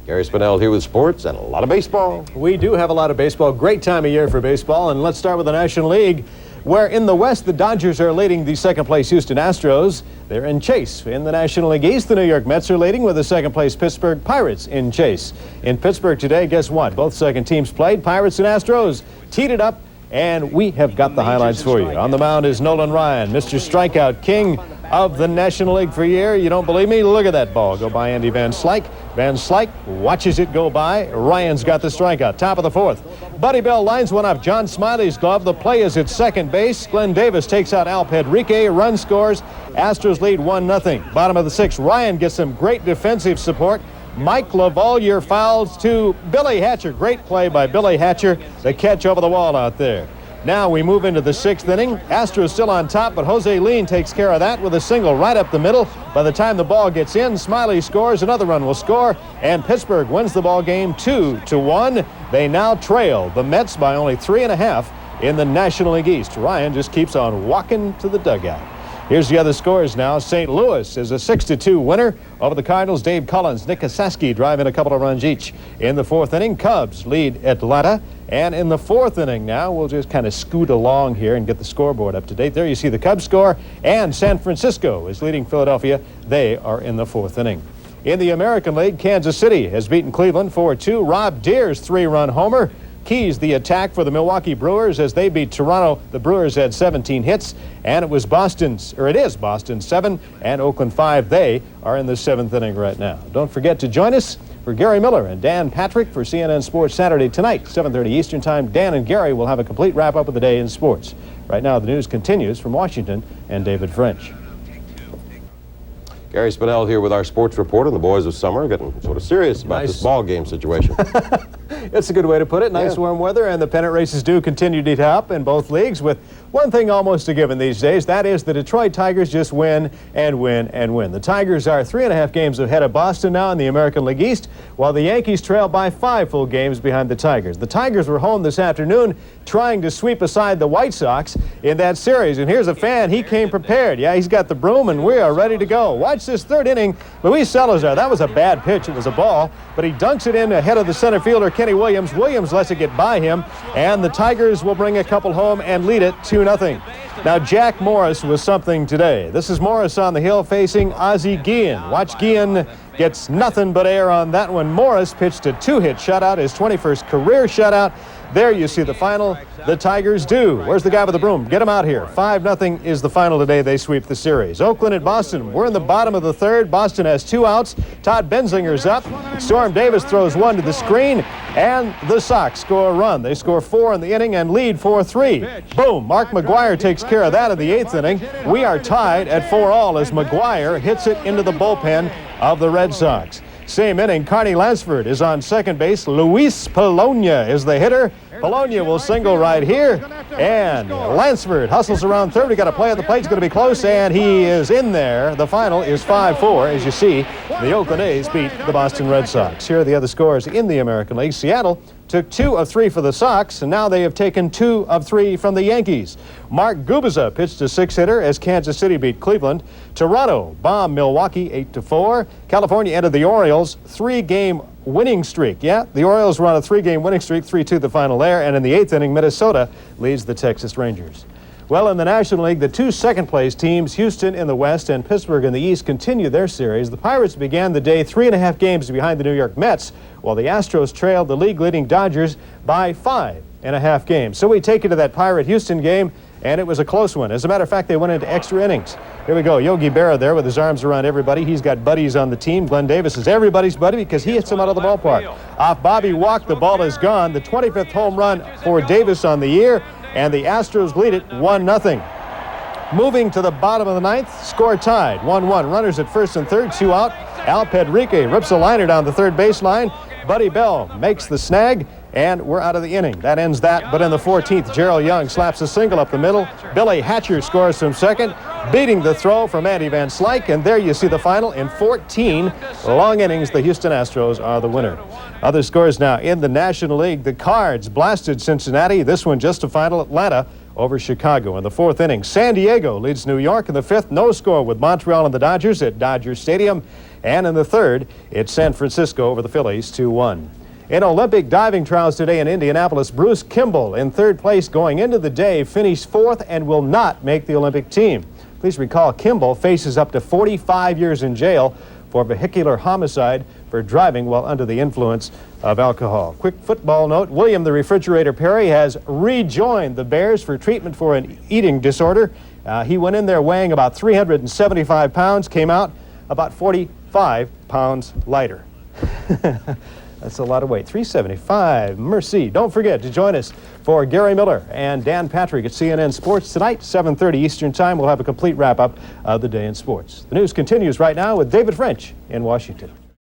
Gary Spinnell here with sports and a lot of baseball. We do have a lot of baseball. Great time of year for baseball. And let's start with the National League, where in the West, the Dodgers are leading the second-place Houston Astros. They're in chase. In the National League East, the New York Mets are leading with the second-place Pittsburgh Pirates in chase. In Pittsburgh today, guess what? Both second teams played. Pirates and Astros teed it up, and we have got the highlights for you. On the mound is Nolan Ryan, Mr. Strikeout King of the National League for a year. You don't believe me? Look at that ball go by Andy Van Slyke. Van Slyke watches it go by. Ryan's got the strikeout. Top of the fourth. Buddy Bell lines one off John Smiley's glove. The play is at second base. Glenn Davis takes out Al Pedrique. Run scores. Astros lead 1-0. Bottom of the sixth. Ryan gets some great defensive support. Mike LaValliere fouls to Billy Hatcher. Great play by Billy Hatcher. The catch over the wall out there. Now we move into the sixth inning. Astros still on top, but Jose Lean takes care of that with a single right up the middle. By the time the ball gets in, Smiley scores. Another run will score, and Pittsburgh wins the ball game 2-1. They now trail the Mets by only 3.5 in the National League East. Ryan just keeps on walking to the dugout. Here's the other scores now. St. Louis is a 6-2 winner over the Cardinals. Dave Collins, Nick Kasaski driving a couple of runs each. In the fourth inning, Cubs lead Atlanta. And in the fourth inning now, we'll just kind of scoot along here and get the scoreboard up to date. There you see the Cubs score, and San Francisco is leading Philadelphia. They are in the fourth inning. In the American League, Kansas City has beaten Cleveland 4-2. Rob Deere's three-run homer keys the attack for the Milwaukee Brewers as they beat Toronto. The Brewers had 17 hits, and it is Boston 7 and Oakland 5. They are in the seventh inning right now. Don't forget to join us for Gary Miller and Dan Patrick for CNN Sports Saturday tonight, 7:30 Eastern Time. Dan and Gary will have a complete wrap-up of the day in sports. Right now, the news continues from Washington and David French. Gary Spinnell here with our sports report, and the boys of summer getting sort of serious about this ball game situation. It's a good way to put it. Nice warm weather, and the pennant races do continue to heat up in both leagues, with one thing almost a given these days. That is the Detroit Tigers just win and win and win. The Tigers are 3.5 games ahead of Boston now in the American League East, while the Yankees trail by 5 full games behind the Tigers. The Tigers were home this afternoon trying to sweep aside the White Sox in that series. And here's a fan. He came prepared. Yeah, he's got the broom, and we are ready to go. Watch this third inning. Luis Salazar, that was a bad pitch. It was a ball, but he dunks it in ahead of the center fielder, Kenny Williams. Williams lets it get by him, and the Tigers will bring a couple home and lead it 2-0. Now, Jack Morris was something today. This is Morris on the hill facing Ozzie Guillen. Watch Guillen gets nothing but air on that one. Morris pitched a 2-hit shutout, his 21st career shutout. There you see the final. The Tigers do. Where's the guy with the broom? Get him out here. 5-0 is the final today. They sweep the series. Oakland at Boston. We're in the bottom of the third. Boston has 2 outs. Todd Benzinger's up. Storm Davis throws one to the screen, and the Sox score a run. They score 4 in the inning and lead 4-3. Boom. Mark McGwire takes care of that in the 8th inning. We are tied at 4-all as McGwire hits it into the bullpen of the Red Sox. Same inning, Carney Lansford is on second base. Luis Polonia is the hitter. Polonia will single right here, and Lansford hustles around third. We got a play at the plate. It's going to be close, and he is in there. The final is 5-4. As you see, the Oakland A's beat the Boston Red Sox. Here are the other scores in the American League. Seattle took 2 of 3 for the Sox, and now they have taken 2 of 3 from the Yankees. Mark Gubicza pitched a 6-hitter as Kansas City beat Cleveland. Toronto bombed Milwaukee 8-4. California ended the Orioles' 3-game winning streak. Yeah, the Orioles were on a 3-game winning streak, 3-2 the final there, and in the 8th inning, Minnesota leads the Texas Rangers. Well, in the National League, the 2 second-place teams, Houston in the West and Pittsburgh in the East, continue their series. The Pirates began the day 3.5 games behind the New York Mets, while the Astros trailed the league-leading Dodgers by 5.5 games. So we take you to that Pirate-Houston game, and it was a close one. As a matter of fact, they went into extra innings. Here we go. Yogi Berra there with his arms around everybody. He's got buddies on the team. Glenn Davis is everybody's buddy because he hits him out of the ballpark. Off Bobby Walk, the ball is gone. The 25th home run for Davis on the year, and the Astros lead it 1-0. Moving to the bottom of the 9th, score tied, 1-1. Runners at first and third, 2 out. Al Pedrique rips a liner down the third baseline. Buddy Bell makes the snag, and we're out of the inning. That ends that, but in the 14th, Gerald Young slaps a single up the middle. Billy Hatcher scores from second, beating the throw from Andy Van Slyke, and there you see the final in 14 long innings. The Houston Astros are the winner. Other scores now in the National League. The Cards blasted Cincinnati. This one just a final. Atlanta over Chicago in the 4th inning. San Diego leads New York in the 5th. No score with Montreal and the Dodgers at Dodger Stadium. And in the third, it's San Francisco over the Phillies 2-1. In Olympic diving trials today in Indianapolis, Bruce Kimball in third place going into the day finished fourth and will not make the Olympic team. Please recall, Kimball faces up to 45 years in jail for vehicular homicide for driving while under the influence of alcohol. Quick football note, William the Refrigerator Perry has rejoined the Bears for treatment for an eating disorder. He went in there weighing about 375 pounds, came out about 45 pounds lighter. That's a lot of weight. 375. Mercy. Don't forget to join us for Gary Miller and Dan Patrick at CNN Sports tonight, 7:30 Eastern Time. We'll have a complete wrap-up of the day in sports. The news continues right now with David French in Washington.